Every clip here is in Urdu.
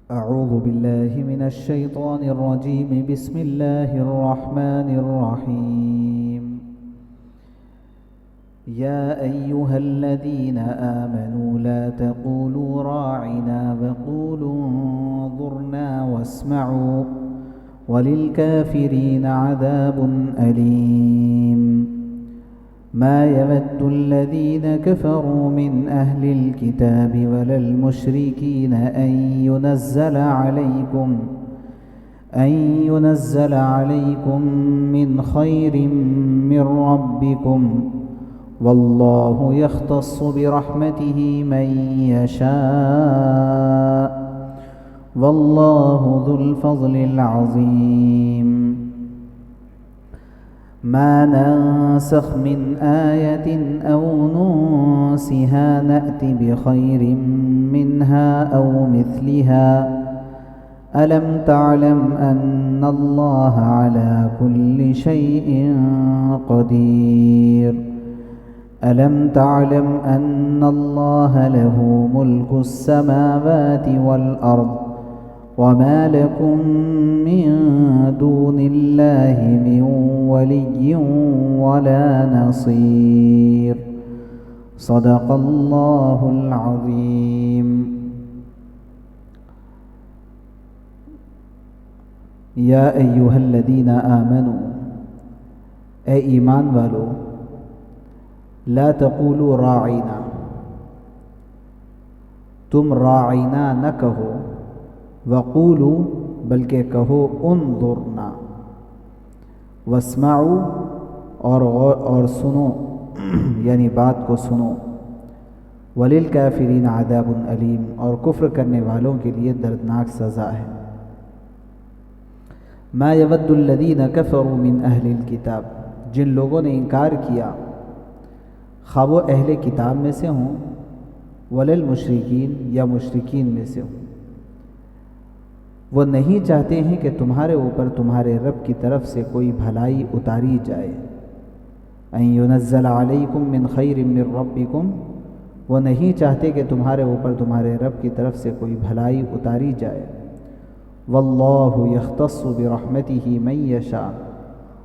أعوذ بالله من الشيطان الرجيم. بسم الله الرحمن الرحيم. يا أيها الذين آمنوا لا تقولوا راعنا وقولوا انظرنا واسمعوا وللكافرين عذاب أليم. ما يود الذين كفروا من أهل الكتاب ولا المشركين أن ينزل عليكم من خير من ربكم والله يختص برحمته من يشاء والله ذو الفضل العظيم. ما ننسخ من آية أو ننسها نأت بخير منها أو مثلها. ألم تعلم أن الله على كل شيء قدير. ألم تعلم أن الله له ملك السماوات والأرض وما لكم من دون الله من ولي ولا نصير. صدق الله العظيم. یا ایہا الذین آمنوا، اے ایمان والو، لا تقولوا راعینا، تم راعینا نہ کہو، وقولوا بلکہ کہو انظرنا، واسمعوا اور سنو یعنی بات کو سنو، وللکافرین عذاب علیم اور کفر کرنے والوں کے لیے دردناک سزا ہے۔ ما یود الذین کفروا من اہل الکتاب، جن لوگوں نے انکار کیا خواہ وہ اہل کتاب میں سے ہوں، وللمشرکین یا مشرکین میں سے ہوں، وہ نہیں چاہتے ہیں کہ تمہارے اوپر تمہارے رب کی طرف سے کوئی بھلائی اتاری جائے۔ ان ینزل علیکم من خیر من ربکم، وہ نہیں چاہتے کہ تمہارے اوپر تمہارے رب کی طرف سے کوئی بھلائی اتاری جائے۔ واللہ یختص برحمتہ من یشاء،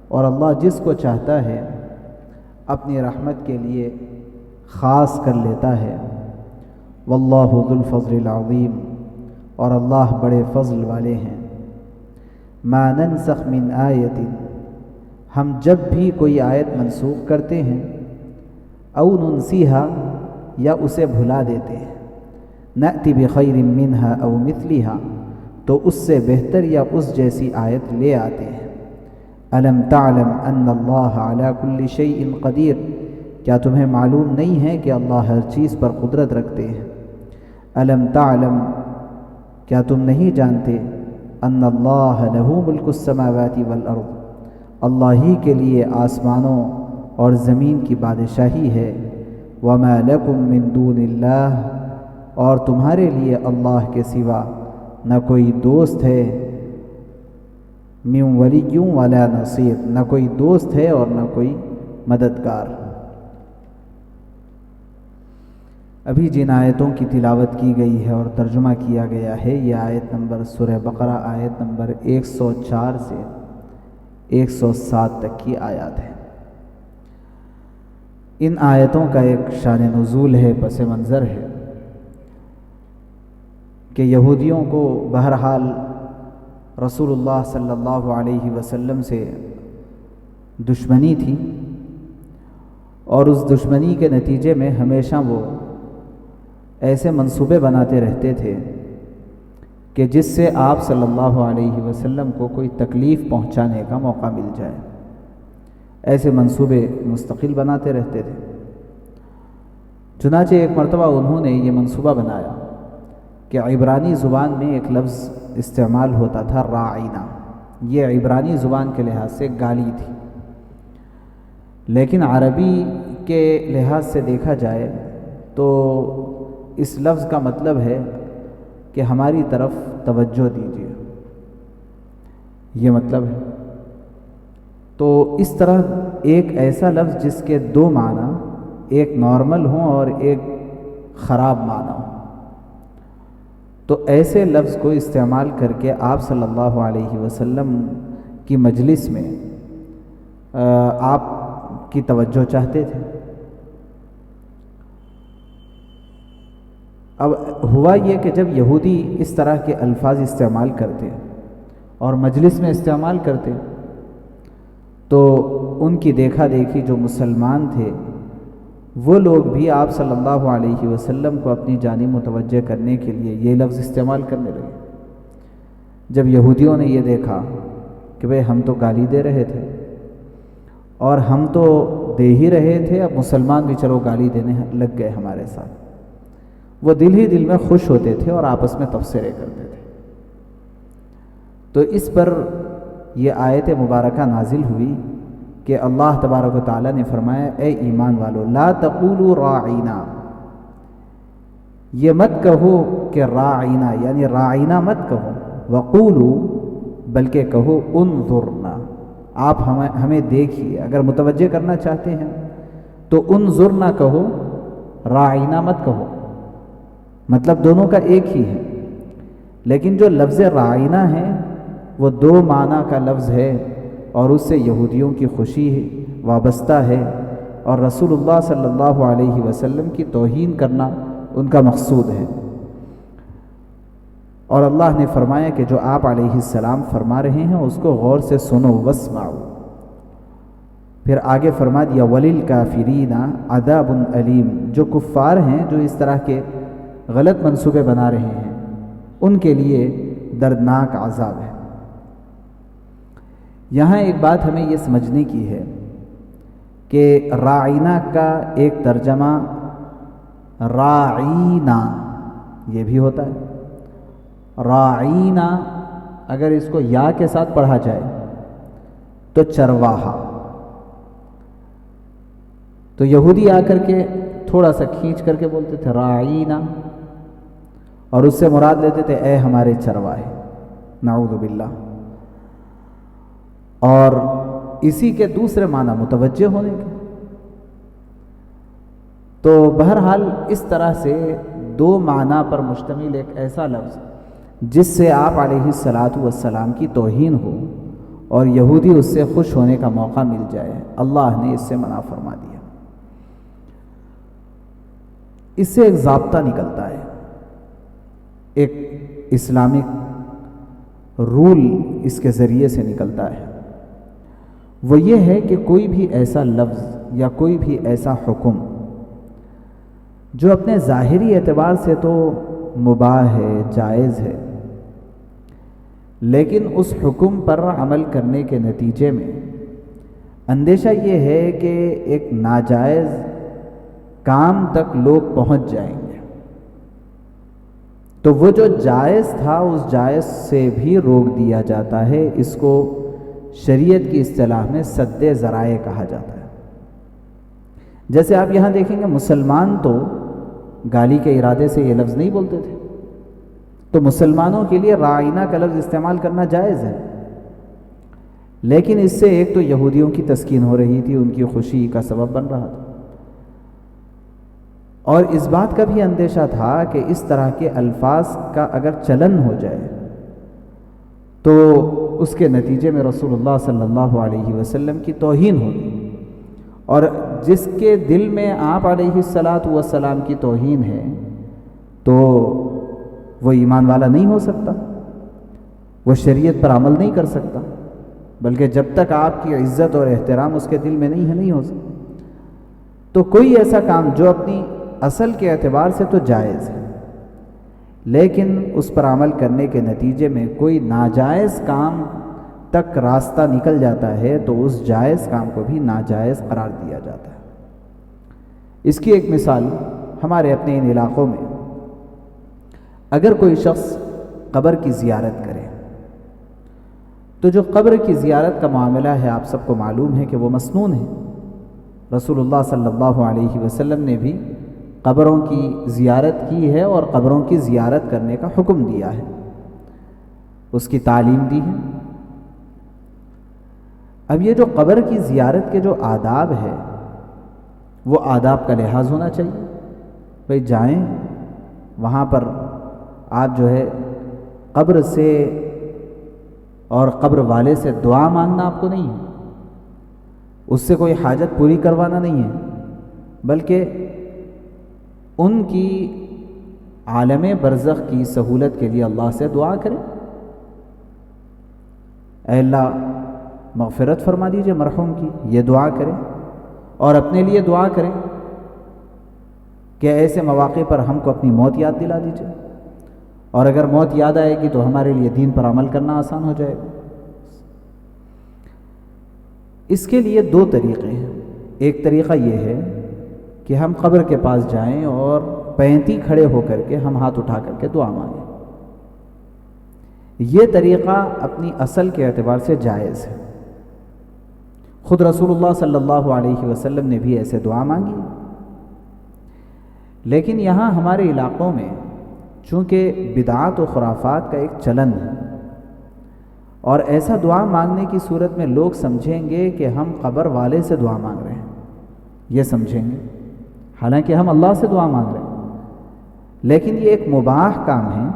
اور اللہ جس کو چاہتا ہے اپنی رحمت کے لیے خاص کر لیتا ہے۔ واللہ ذو الفضل العظیم، اور اللہ بڑے فضل والے ہیں۔ ما ننسخ من آیت، ہم جب بھی کوئی آیت منسوخ کرتے ہیں، او ننسیہا یا اسے بھلا دیتے ہیں، نأتی بخیر منہا او مثلہا تو اس سے بہتر یا اس جیسی آیت لے آتے ہیں۔ الم تعلم ان اللہ علی کل شیء قدیر، کیا تمہیں معلوم نہیں ہے کہ اللہ ہر چیز پر قدرت رکھتے ہیں۔ الم تعلم، کیا تم نہیں جانتے، ان اللہ لہ ملک السماوات والارض، اللہ ہی کے لیے آسمانوں اور زمین کی بادشاہی ہے۔ وما لکم من دون اللہ، اور تمہارے لیے اللہ کے سوا نہ کوئی دوست ہے، من ولی ولا نصیر، نہ کوئی دوست ہے اور نہ کوئی مددگار۔ ابھی جن آیتوں کی تلاوت کی گئی ہے اور ترجمہ کیا گیا ہے، یہ آیت نمبر سورہ بقرہ آیت نمبر 104 سے 107 تک کی آیات ہے۔ ان آیتوں کا ایک شان نزول ہے، پس منظر ہے کہ یہودیوں کو بہرحال رسول اللہ صلی اللہ علیہ وسلم سے دشمنی تھی، اور اس دشمنی کے نتیجے میں ہمیشہ وہ ایسے منصوبے بناتے رہتے تھے کہ جس سے آپ صلی اللہ علیہ وسلم کو کوئی تکلیف پہنچانے کا موقع مل جائے، ایسے منصوبے مستقل بناتے رہتے تھے۔ چنانچہ ایک مرتبہ انہوں نے یہ منصوبہ بنایا کہ عبرانی زبان میں ایک لفظ استعمال ہوتا تھا راعینا، یہ عبرانی زبان کے لحاظ سے گالی تھی، لیکن عربی کے لحاظ سے دیکھا جائے تو اس لفظ کا مطلب ہے کہ ہماری طرف توجہ دیجیے، یہ مطلب ہے۔ تو اس طرح ایک ایسا لفظ جس کے دو معنی، ایک نارمل ہوں اور ایک خراب معنی ہوں، تو ایسے لفظ کو استعمال کر کے آپ صلی اللہ علیہ وسلم کی مجلس میں آپ کی توجہ چاہتے تھے۔ اب ہوا یہ کہ جب یہودی اس طرح کے الفاظ استعمال کرتے اور مجلس میں استعمال کرتے تو ان کی دیکھا دیکھی جو مسلمان تھے وہ لوگ بھی آپ صلی اللہ علیہ وسلم کو اپنی جانب متوجہ کرنے کے لیے یہ لفظ استعمال کرنے لگے۔ جب یہودیوں نے یہ دیکھا کہ بھئی ہم تو گالی دے رہے تھے اور ہم تو دے ہی رہے تھے، اب مسلمان بھی چلو گالی دینے لگ گئے ہمارے ساتھ، وہ دل ہی دل میں خوش ہوتے تھے اور آپس میں تبصرے کرتے تھے۔ تو اس پر یہ آیت مبارکہ نازل ہوئی کہ اللہ تبارک و تعالیٰ نے فرمایا اے ایمان والو لا تقولوا راعینا، یہ مت کہو کہ راعینا یعنی راعینا مت کہو، وقولوا بلکہ کہو انظرنا، آپ ہمیں دیکھیے، اگر متوجہ کرنا چاہتے ہیں تو انظرنا کہو، راعینا مت کہو، مطلب دونوں کا ایک ہی ہے۔ لیکن جو لفظ راعینا ہے وہ دو معنی کا لفظ ہے اور اس سے یہودیوں کی خوشی وابستہ ہے اور رسول اللہ صلی اللہ علیہ وسلم کی توہین کرنا ان کا مقصود ہے۔ اور اللہ نے فرمایا کہ جو آپ علیہ السلام فرما رہے ہیں اس کو غور سے سنو واسمعوا، پھر آگے فرما دیا وَلِلْكَافِرِينَ عَذَابٌ أَلِيمٌ، جو کفار ہیں جو اس طرح کے غلط منصوبے بنا رہے ہیں ان کے لیے دردناک عذاب ہے۔ یہاں ایک بات ہمیں یہ سمجھنے کی ہے کہ راعینا کا ایک ترجمہ راعینا یہ بھی ہوتا ہے۔ راعینا اگر اس کو یا کے ساتھ پڑھا جائے تو چرواہا، تو یہودی آ کر کے تھوڑا سا کھینچ کر کے بولتے تھے راعینا اور اس سے مراد لیتے تھے اے ہمارے چرواہے، نعوذ باللہ۔ اور اسی کے دوسرے معنی متوجہ ہونے کے۔ تو بہرحال اس طرح سے دو معنی پر مشتمل ایک ایسا لفظ جس سے آپ علیہ الصلاۃ والسلام کی توہین ہو اور یہودی اس سے خوش ہونے کا موقع مل جائے، اللہ نے اس سے منع فرما دیا۔ اس سے ایک ضابطہ نکلتا ہے، ایک اسلامک رول اس کے ذریعے سے نکلتا ہے، وہ یہ ہے کہ کوئی بھی ایسا لفظ یا کوئی بھی ایسا حکم جو اپنے ظاہری اعتبار سے تو مباح ہے، جائز ہے، لیکن اس حکم پر عمل کرنے کے نتیجے میں اندیشہ یہ ہے کہ ایک ناجائز کام تک لوگ پہنچ جائیں گے، تو وہ جو جائز تھا اس جائز سے بھی روک دیا جاتا ہے۔ اس کو شریعت کی اصطلاح میں سد ذرائع کہا جاتا ہے۔ جیسے آپ یہاں دیکھیں گے مسلمان تو گالی کے ارادے سے یہ لفظ نہیں بولتے تھے، تو مسلمانوں کے لیے راعینا کا لفظ استعمال کرنا جائز ہے، لیکن اس سے ایک تو یہودیوں کی تسکین ہو رہی تھی، ان کی خوشی کا سبب بن رہا تھا، اور اس بات کا بھی اندیشہ تھا کہ اس طرح کے الفاظ کا اگر چلن ہو جائے تو اس کے نتیجے میں رسول اللہ صلی اللہ علیہ وسلم کی توہین ہوگی، اور جس کے دل میں آپ علیہ الصلاۃ والسلام کی توہین ہے تو وہ ایمان والا نہیں ہو سکتا، وہ شریعت پر عمل نہیں کر سکتا، بلکہ جب تک آپ کی عزت اور احترام اس کے دل میں نہیں ہے نہیں ہو سکتا۔ تو کوئی ایسا کام جو اپنی اصل کے اعتبار سے تو جائز ہے لیکن اس پر عمل کرنے کے نتیجے میں کوئی ناجائز کام تک راستہ نکل جاتا ہے تو اس جائز کام کو بھی ناجائز قرار دیا جاتا ہے۔ اس کی ایک مثال ہمارے اپنے ان علاقوں میں اگر کوئی شخص قبر کی زیارت کرے تو جو قبر کی زیارت کا معاملہ ہے آپ سب کو معلوم ہے کہ وہ مسنون ہے۔ رسول اللہ صلی اللہ علیہ وسلم نے بھی قبروں کی زیارت کی ہے اور قبروں کی زیارت کرنے کا حکم دیا ہے، اس کی تعلیم دی ہے۔ اب یہ جو قبر کی زیارت کے جو آداب ہے وہ آداب کا لحاظ ہونا چاہیے، بھئی جائیں وہاں پر آپ جو ہے قبر سے اور قبر والے سے دعا مانگنا آپ کو نہیں ہے، اس سے کوئی حاجت پوری کروانا نہیں ہے، بلکہ ان کی عالم برزخ کی سہولت کے لیے اللہ سے دعا کریں، اے اللہ مغفرت فرما دیجئے مرحوم کی، یہ دعا کریں، اور اپنے لیے دعا کریں کہ ایسے مواقع پر ہم کو اپنی موت یاد دلا دیجئے، اور اگر موت یاد آئے گی تو ہمارے لیے دین پر عمل کرنا آسان ہو جائے گا۔ اس کے لیے دو طریقے ہیں۔ ایک طریقہ یہ ہے کہ ہم قبر کے پاس جائیں اور پینتی کھڑے ہو کر کے ہم ہاتھ اٹھا کر کے دعا مانگیں، یہ طریقہ اپنی اصل کے اعتبار سے جائز ہے، خود رسول اللہ صلی اللہ علیہ وسلم نے بھی ایسے دعا مانگی، لیکن یہاں ہمارے علاقوں میں چونکہ بدعات و خرافات کا ایک چلن ہے، اور ایسا دعا مانگنے کی صورت میں لوگ سمجھیں گے کہ ہم قبر والے سے دعا مانگ رہے ہیں، یہ سمجھیں گے، حالانکہ ہم اللہ سے دعا مانگ رہے ہیں، لیکن یہ ایک مباح کام ہے،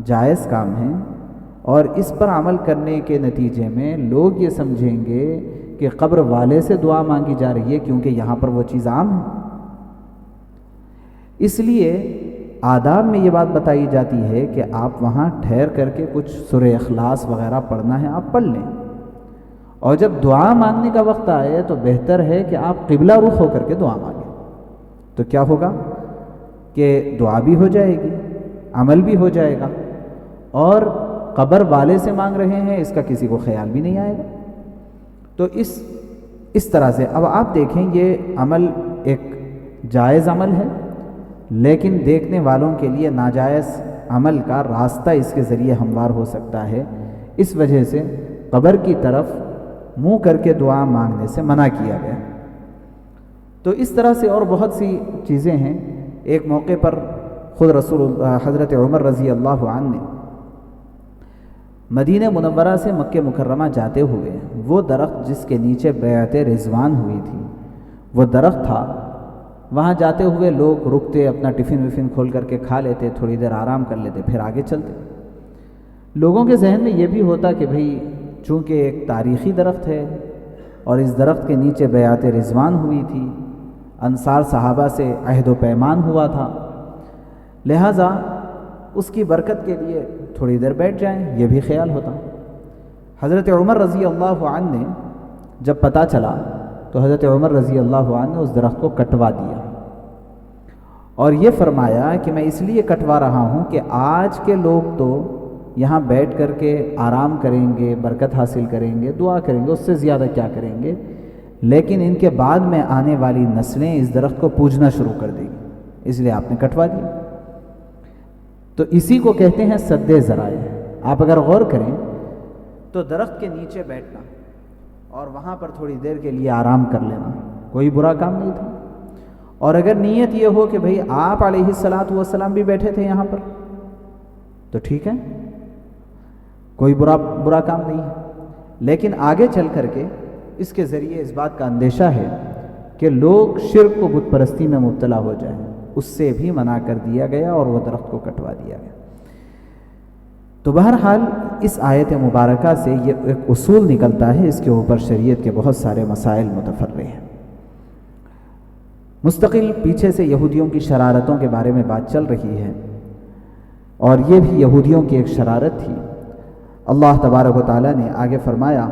جائز کام ہے، اور اس پر عمل کرنے کے نتیجے میں لوگ یہ سمجھیں گے کہ قبر والے سے دعا مانگی جا رہی ہے کیونکہ یہاں پر وہ چیز عام ہے۔ اس لیے آداب میں یہ بات بتائی جاتی ہے کہ آپ وہاں ٹھہر کر کے کچھ سورہ اخلاص وغیرہ پڑھنا ہے آپ پڑھ لیں، اور جب دعا مانگنے کا وقت آئے تو بہتر ہے کہ آپ قبلہ رخ ہو کر کے دعا مانگیں، تو کیا ہوگا کہ دعا بھی ہو جائے گی، عمل بھی ہو جائے گا، اور قبر والے سے مانگ رہے ہیں اس کا کسی کو خیال بھی نہیں آئے گا۔ تو اس طرح سے اب آپ دیکھیں یہ عمل ایک جائز عمل ہے، لیکن دیکھنے والوں کے لیے ناجائز عمل کا راستہ اس کے ذریعے ہموار ہو سکتا ہے، اس وجہ سے قبر کی طرف منہ کر کے دعا مانگنے سے منع کیا گیا۔ تو اس طرح سے اور بہت سی چیزیں ہیں۔ ایک موقع پر خود حضرت عمر رضی اللہ عنہ نے مدینہ منورہ سے مکہ مکرمہ جاتے ہوئے وہ درخت جس کے نیچے بیعت رضوان ہوئی تھی وہ درخت تھا، وہاں جاتے ہوئے لوگ رکتے، اپنا ٹفن وفن کھول کر کے کھا لیتے، تھوڑی دیر آرام کر لیتے، پھر آگے چلتے۔ لوگوں کے ذہن میں یہ بھی ہوتا کہ بھئی چونکہ ایک تاریخی درخت ہے اور اس درخت کے نیچے بیعت رضوان ہوئی تھی، انصار صحابہ سے عہد و پیمان ہوا تھا، لہٰذا اس کی برکت کے لیے تھوڑی دیر بیٹھ جائیں، یہ بھی خیال ہوتا۔ حضرت عمر رضی اللہ عنہ نے جب پتہ چلا تو حضرت عمر رضی اللہ عنہ نے اس درخت کو کٹوا دیا، اور یہ فرمایا کہ میں اس لیے کٹوا رہا ہوں کہ آج کے لوگ تو یہاں بیٹھ کر کے آرام کریں گے، برکت حاصل کریں گے، دعا کریں گے، اس سے زیادہ کیا کریں گے، لیکن ان کے بعد میں آنے والی نسلیں اس درخت کو پوجنا شروع کر دیں گی، اس لیے آپ نے کٹوا دیا۔ تو اسی کو کہتے ہیں سد ذرائع۔ آپ اگر غور کریں تو درخت کے نیچے بیٹھنا اور وہاں پر تھوڑی دیر کے لیے آرام کر لینا کوئی برا کام نہیں تھا، اور اگر نیت یہ ہو کہ بھئی آپ علیہ الصلاۃ والسلام بھی بیٹھے تھے یہاں پر تو ٹھیک ہے، کوئی برا کام نہیں ہے، لیکن آگے چل کر کے اس کے ذریعے اس بات کا اندیشہ ہے کہ لوگ شرک و بت پرستی میں مبتلا ہو جائیں، اس سے بھی منع کر دیا گیا اور وہ درخت کو کٹوا دیا گیا۔ تو بہرحال اس آیت مبارکہ سے یہ ایک اصول نکلتا ہے، اس کے اوپر شریعت کے بہت سارے مسائل متفرع ہیں۔ مستقل پیچھے سے یہودیوں کی شرارتوں کے بارے میں بات چل رہی ہے، اور یہ بھی یہودیوں کی ایک شرارت تھی۔ اللہ تبارک و تعالیٰ نے آگے فرمایا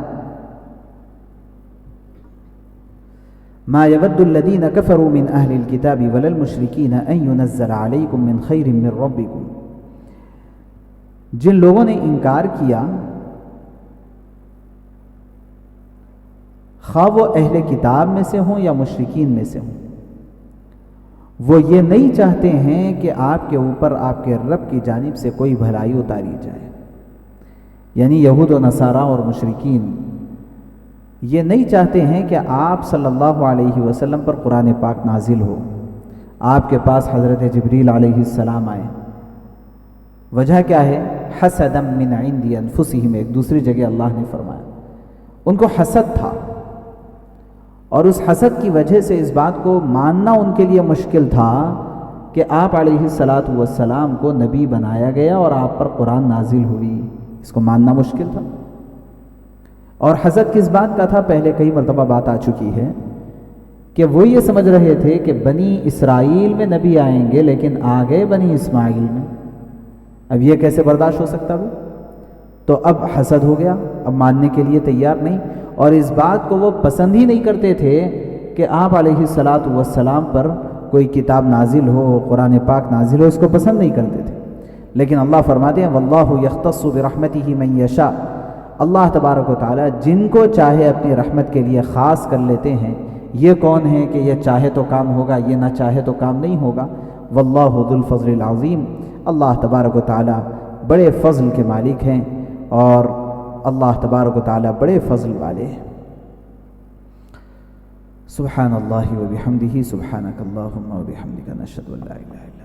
ما يود الذين كفروا من اهل الكتاب ولا المشركين ان ينزل عليكم من خير من ربكم، جن لوگوں نے انکار کیا خواہ وہ اہل کتاب میں سے ہوں یا مشرکین میں سے ہوں، وہ یہ نہیں چاہتے ہیں کہ آپ کے اوپر آپ کے رب کی جانب سے کوئی بھلائی اتاری جائے، یعنی یہود و نصارہ اور مشرکین یہ نہیں چاہتے ہیں کہ آپ صلی اللہ علیہ وسلم پر قرآن پاک نازل ہو، آپ کے پاس حضرت جبریل علیہ السلام آئے۔ وجہ کیا ہے؟ حسدا من عند انفسہم، ایک دوسری جگہ اللہ نے فرمایا ان کو حسد تھا، اور اس حسد کی وجہ سے اس بات کو ماننا ان کے لیے مشکل تھا کہ آپ علیہ الصلاۃ والسلام کو نبی بنایا گیا اور آپ پر قرآن نازل ہوئی، اس کو ماننا مشکل تھا۔ اور حسد کس بات کا تھا؟ پہلے کئی مرتبہ بات آ چکی ہے کہ وہ یہ سمجھ رہے تھے کہ بنی اسرائیل میں نبی آئیں گے لیکن آ گئے بنی اسماعیل میں، اب یہ کیسے برداشت ہو سکتا ہے؟ تو اب حسد ہو گیا، اب ماننے کے لیے تیار نہیں، اور اس بات کو وہ پسند ہی نہیں کرتے تھے کہ آپ علیہ الصلاۃ والسلام پر کوئی کتاب نازل ہو، قرآن پاک نازل ہو، اس کو پسند نہیں کرتے تھے۔ لیکن اللہ فرماتے ہیں واللہ یختص برحمتہ من یشاء، اللہ تبارک و تعالیٰ جن کو چاہے اپنی رحمت کے لیے خاص کر لیتے ہیں۔ یہ کون ہے کہ یہ چاہے تو کام ہوگا، یہ نہ چاہے تو کام نہیں ہوگا؟ واللہ ذو الفضل العظیم، اللہ تبارک و تعالیٰ بڑے فضل کے مالک ہیں، اور اللہ تبارک و تعالیٰ بڑے فضل والے ہیں۔ سبحان اللہ و بحمدہ، سبحانک اللہم و بحمدک، نشہد ان لا الہ الا